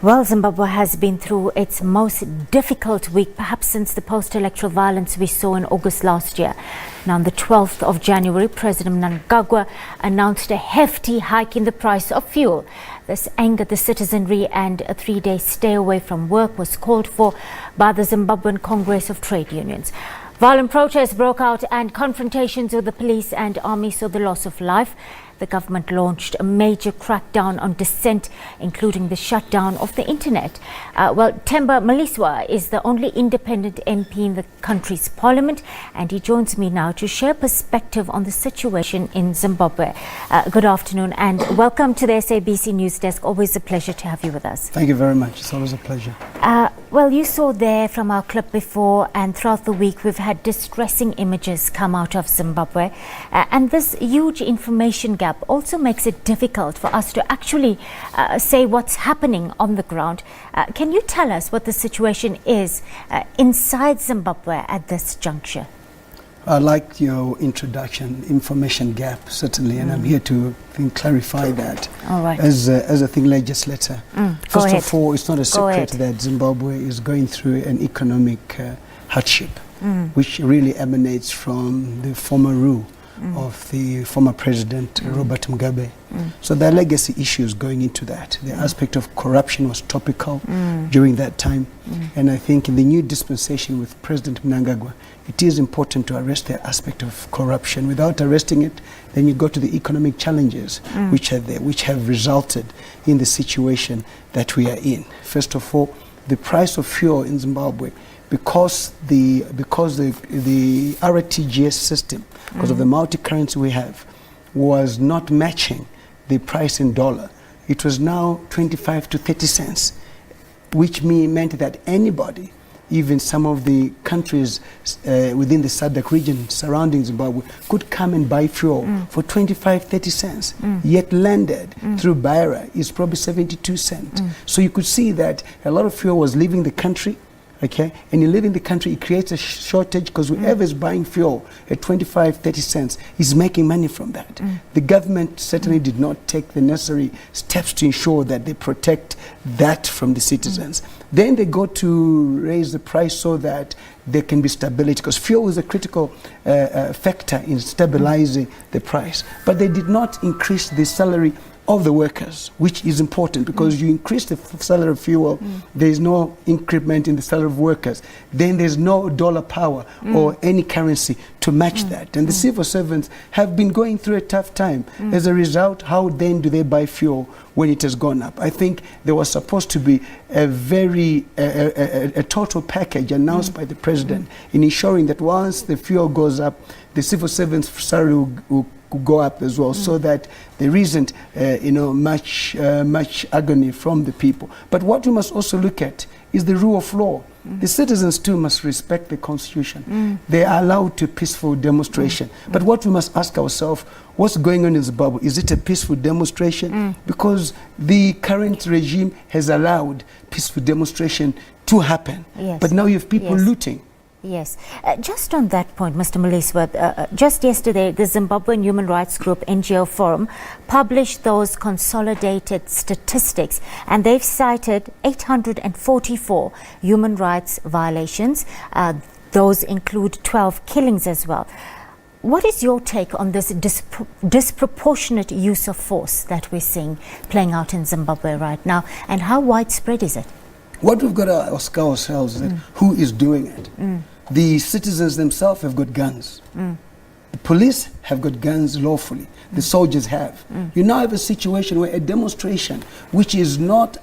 Well, Zimbabwe has been through its most difficult week, perhaps since the post-electoral violence we saw in August last year. Now, on the 12th of January, President Mnangagwa announced a hefty hike in the price of fuel. This angered the citizenry, and a 3-day stay away from work was called for by the Zimbabwean Congress of Trade Unions. Violent protests broke out and confrontations with the police and army saw the loss of life. The government launched a major crackdown on dissent, including the shutdown of the internet. Temba Mliswa is the only independent MP in the country's parliament, and he joins me now to share perspective on the situation in Zimbabwe. Good afternoon and welcome to the SABC News Desk. Always a pleasure to have you with us. Thank you very much. It's always a pleasure. Well, you saw there from our clip before, and throughout the week we've had distressing images come out of Zimbabwe, and this huge information gap also makes it difficult for us to actually say what's happening on the ground. Can you tell us what the situation is inside Zimbabwe at this juncture? I liked your introduction, information gap, certainly, and I'm here to clarify that. All right. As a legislator. First of all, it's not a secret that Zimbabwe is going through an economic hardship, which really emanates from the former rule of the former president, Robert Mugabe. So there are legacy issues going into that. The aspect of corruption was topical during that time. And I think in the new dispensation with President Mnangagwa, it is important to arrest the aspect of corruption. Without arresting it, then you go to the economic challenges which are there, which have resulted in the situation that we are in. First of all, the price of fuel in Zimbabwe, because the RTGS system, because of the multi-currency we have, was not matching the price in dollar. It was now 25 to 30 cents, which meant that anybody, even some of the countries within the SADC region surrounding Zimbabwe, could come and buy fuel for 25, 30 cents, yet landed through Beira is probably 72 cents. So you could see that a lot of fuel was leaving the country. Okay, and in leaving the country, it creates a shortage because whoever is buying fuel at 25, 30 cents is making money from that. The government certainly did not take the necessary steps to ensure that they protect that from the citizens. Then they go to raise the price so that there can be stability, because fuel is a critical factor in stabilizing the price. But they did not increase the salary of the workers, which is important, because you increase the salary of fuel, there is no increment in the salary of workers. Then there's no dollar power or any currency to match that. And the civil servants have been going through a tough time. As a result, how then do they buy fuel when it has gone up? I think there was supposed to be a total package announced by the president in ensuring that once the fuel goes up, the civil servants' salary will go up as well, so that there isn't much agony from the people. But what we must also look at is the rule of law. The citizens too must respect the constitution. They are allowed to peaceful demonstration. But what we must ask ourselves, what's going on in Zimbabwe? Is it a peaceful demonstration? Because the current regime has allowed peaceful demonstration to happen. Yes. But now you have people looting. Yes. Just on that point, Mr. Mliswa, just yesterday, the Zimbabwean human rights group NGO Forum published those consolidated statistics, and they've cited 844 human rights violations. Those include 12 killings as well. What is your take on this disproportionate use of force that we're seeing playing out in Zimbabwe right now, and how widespread is it? What we've got to ask ourselves is that who is doing it? The citizens themselves have got guns. The police have got guns lawfully. The soldiers have. You now have a situation where a demonstration, which is not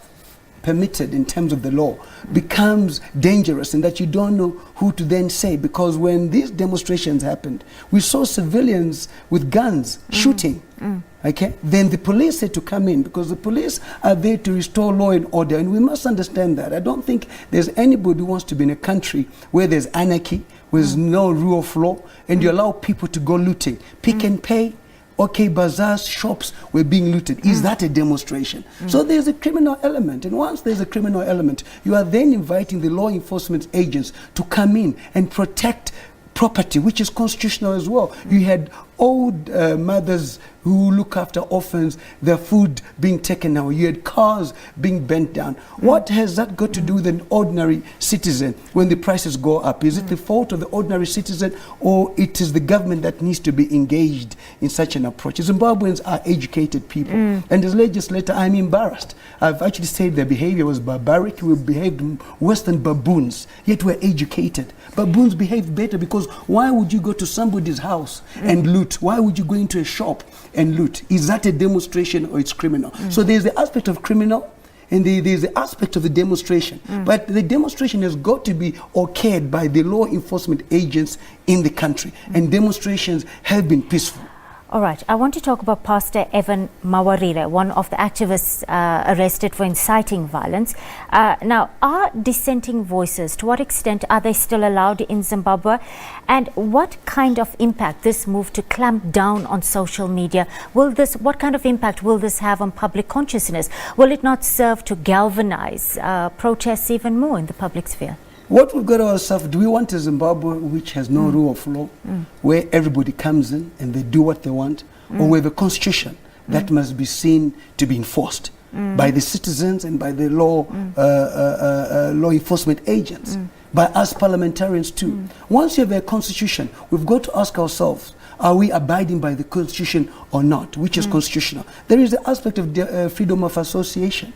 permitted in terms of the law, becomes dangerous, and that you don't know who to then say, because when these demonstrations happened, we saw civilians with guns shooting. Okay, then the police had to come in, because the police are there to restore law and order, and we must understand that. I don't think there's anybody who wants to be in a country where there's anarchy, where there's no rule of law, and you allow people to go looting, pick and pay. Okay, bazaars, shops were being looted. Is that a demonstration? So there's a criminal element, and once there's a criminal element, you are then inviting the law enforcement agents to come in and protect property, which is constitutional as well. You had old mothers who look after orphans, their food being taken away. You had cars being bent down. What has that got to do with an ordinary citizen when the prices go up? Is it the fault of the ordinary citizen, or it is the government that needs to be engaged in such an approach? Zimbabweans are educated people. And as legislator, I'm embarrassed. I've actually said their behavior was barbaric. We behaved worse than baboons, yet we're educated. Baboons behave better, because why would you go to somebody's house and loot? Why would you go into a shop and loot? Is that a demonstration, or it's criminal? So there's the aspect of criminal, and there's the aspect of the demonstration. But the demonstration has got to be okayed by the law enforcement agents in the country. And demonstrations have been peaceful. All right, I want to talk about Pastor Evan Mawarire, one of the activists arrested for inciting violence. Now, are dissenting voices, to what extent are they still allowed in Zimbabwe? And what kind of impact this move to clamp down on social media, what kind of impact will this have on public consciousness? Will it not serve to galvanize protests even more in the public sphere? What we've got ourselves, do we want a Zimbabwe which has no rule of law, where everybody comes in and they do what they want, or we have a constitution that must be seen to be enforced by the citizens and by the law enforcement agents, by us parliamentarians too? Once you have a constitution, we've got to ask ourselves, are we abiding by the constitution or not, which is constitutional? There is the aspect of freedom of association.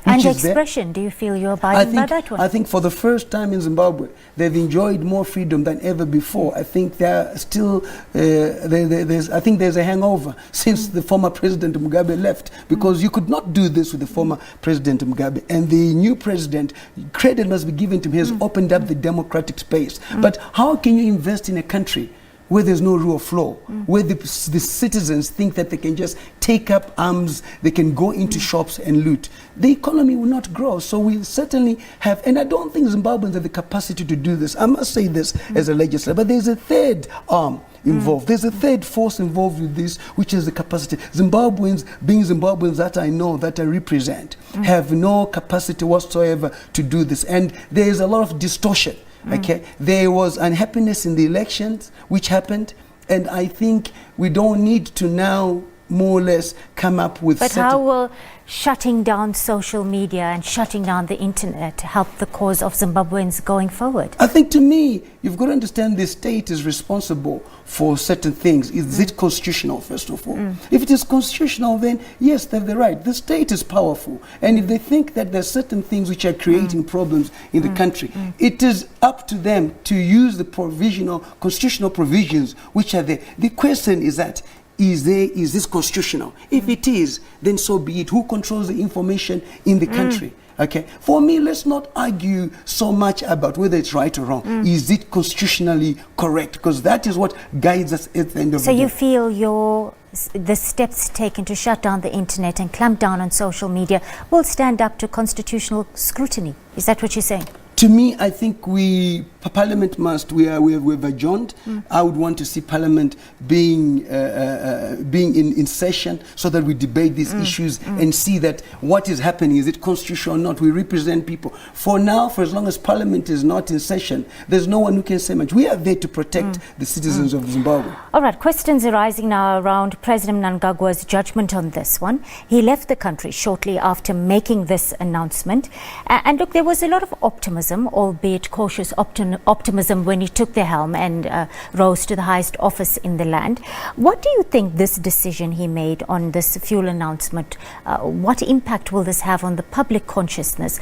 And expression, do you feel you're abiding by that one? I think for the first time in Zimbabwe, they've enjoyed more freedom than ever before. I think they're still, I think there's a hangover since the former President Mugabe left, because you could not do this with the former President Mugabe. And the new president, credit must be given to him, has opened up the democratic space. But how can you invest in a country where there's no rule of law, where the citizens think that they can just take up arms, they can go into shops and loot? The economy will not grow. So we certainly have, and I don't think Zimbabweans have the capacity to do this. I must say this as a legislator, but there's a third arm involved. There's a third force involved with this, which is the capacity. Zimbabweans, being Zimbabweans that I know, that I represent, have no capacity whatsoever to do this. And there is a lot of distortion. Okay, there was unhappiness in the elections which happened, and I think we don't need to now more or less come up with. But how will shutting down social media and shutting down the internet help the cause of Zimbabweans going forward? I think, to me, you've got to understand the state is responsible for certain things. Is it constitutional, first of all? If it is constitutional, then yes, they have the right. The state is powerful. And if they think that there are certain things which are creating problems in the country, it is up to them to use the constitutional provisions which are there. The question is that, is this constitutional? If it is, then so be it. Who controls the information in the country? Okay, for me, let's not argue so much about whether it's right or wrong. Is it constitutionally correct? Because that is what guides us at the end of the day. So you feel the steps taken to shut down the internet and clamp down on social media will stand up to constitutional scrutiny? Is that what you're saying? To me, I think Parliament must, we've adjourned. I would want to see Parliament being in session so that we debate these issues and see that what is happening, is it constitutional or not? We represent people. For now, for as long as Parliament is not in session, there's no one who can say much. We are there to protect the citizens of Zimbabwe. All right, questions arising now around President Mnangagwa's judgment on this one. He left the country shortly after making this announcement. And look, there was a lot of optimism, albeit cautious optimism, when he took the helm and rose to the highest office in the land. What do you think this decision he made on this fuel announcement, what impact will this have on the public consciousness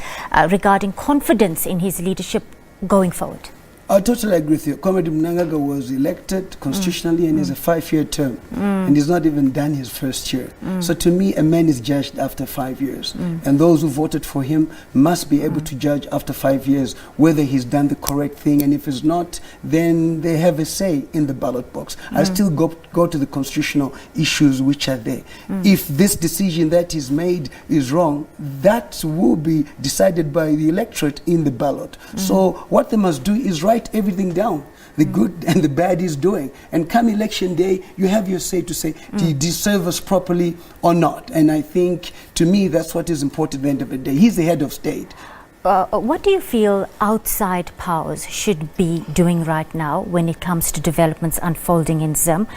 regarding confidence in his leadership going forward? I totally agree with you. Comrade Mnangagwa was elected constitutionally and has a 5-year term, and he's not even done his first year. So to me, a man is judged after 5 years, and those who voted for him must be able to judge after 5 years whether he's done the correct thing, and if it's not, then they have a say in the ballot box. I still go to the constitutional issues which are there. If this decision that is made is wrong, that will be decided by the electorate in the ballot. So what they must do is write everything down, the good and the bad he's doing, and come election day, you have your say to say, did he serve us properly or not? And I think, to me, that's what is important at the end of the day. He's the head of state. What do you feel outside powers should be doing right now when it comes to developments unfolding in Zim?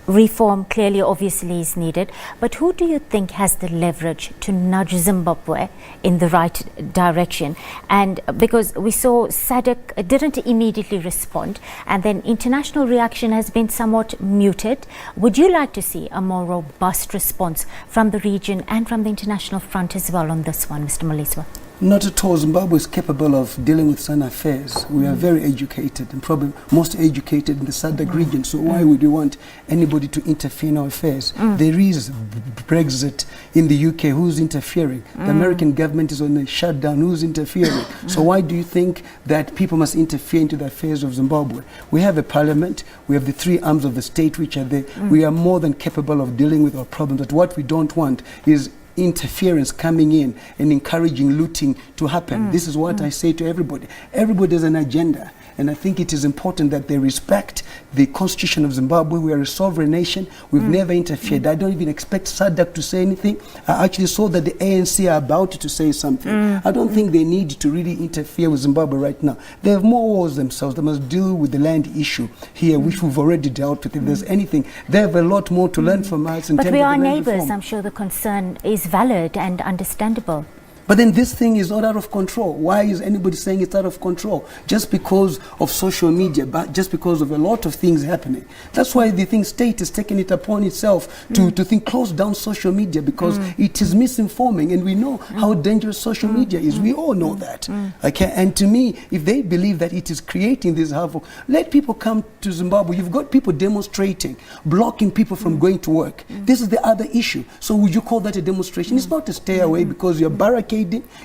reform clearly, obviously, is needed. But who do you think has the leverage to nudge Zimbabwe in the right direction? And because we saw SADC didn't immediately respond, and then international reaction has been somewhat muted. Would you like to see a more robust response from the region and from the international front as well on this one, Mr. Mliswa? Not at all. Zimbabwe is capable of dealing with certain affairs. We are very educated, and probably most educated in the SADC region. So why would we want anybody to interfere in our affairs? There is Brexit in the UK. Who's interfering? The American government is on a shutdown. Who's interfering? So why do you think that people must interfere into the affairs of Zimbabwe? We have a parliament. We have the three arms of the state which are there. We are more than capable of dealing with our problems. But what we don't want is interference coming in and encouraging looting to happen. This is what I say to everybody. Everybody has an agenda. And I think it is important that they respect the Constitution of Zimbabwe. We are a sovereign nation. We've never interfered. I don't even expect SADC to say anything. I actually saw that the ANC are about to say something. I don't think they need to really interfere with Zimbabwe right now. They have more wars themselves. They must deal with the land issue here, which we've already dealt with. If there's anything, they have a lot more to learn from us. But we are neighbors. I'm sure the concern is valid and understandable. But then this thing is not out of control. Why is anybody saying it's out of control? Just because of social media, but just because of a lot of things happening. That's why the thing state is taking it upon itself to think close down social media, because it is misinforming, and we know how dangerous social media is. We all know that. Okay, and to me, if they believe that it is creating this havoc, let people come to Zimbabwe. You've got people demonstrating, blocking people from going to work. This is the other issue. So would you call that a demonstration? It's not a stay away because you're barricading.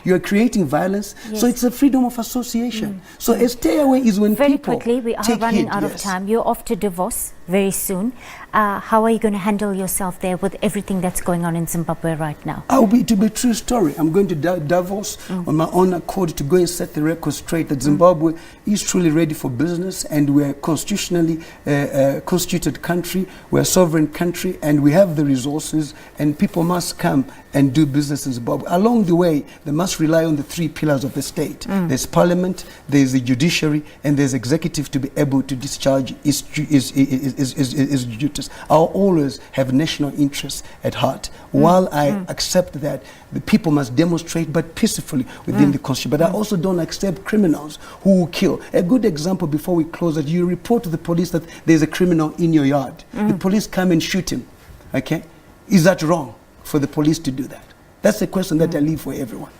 You are creating violence. So it's a freedom of association. So a stay away is when very people quickly, we are running out of time. You're off to Davos very soon. How are you going to handle yourself there with everything that's going on in Zimbabwe right now? To be a true story. I'm going to Davos on my own accord to go and set the record straight that Zimbabwe is truly ready for business, and we're a constitutionally constituted country. We're a sovereign country, and we have the resources, and people must come and do business in Zimbabwe. Along the way, they must rely on the three pillars of the state. There's parliament, there's the judiciary, and there's executive to be able to discharge its duties. I'll always have national interests at heart. While I accept that the people must demonstrate, but peacefully within the constitution. But I also don't accept criminals who will kill. A good example before we close, that you report to the police that there's a criminal in your yard. The police come and shoot him. Okay? Is that wrong for the police to do that? That's the question that I leave for everyone.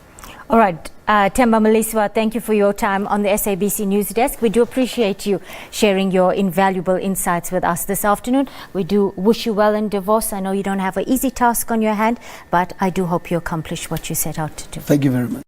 All right, Temba Mliswa, thank you for your time on the SABC News Desk. We do appreciate you sharing your invaluable insights with us this afternoon. We do wish you well in Davos. I know you don't have an easy task on your hand, but I do hope you accomplish what you set out to do. Thank you very much.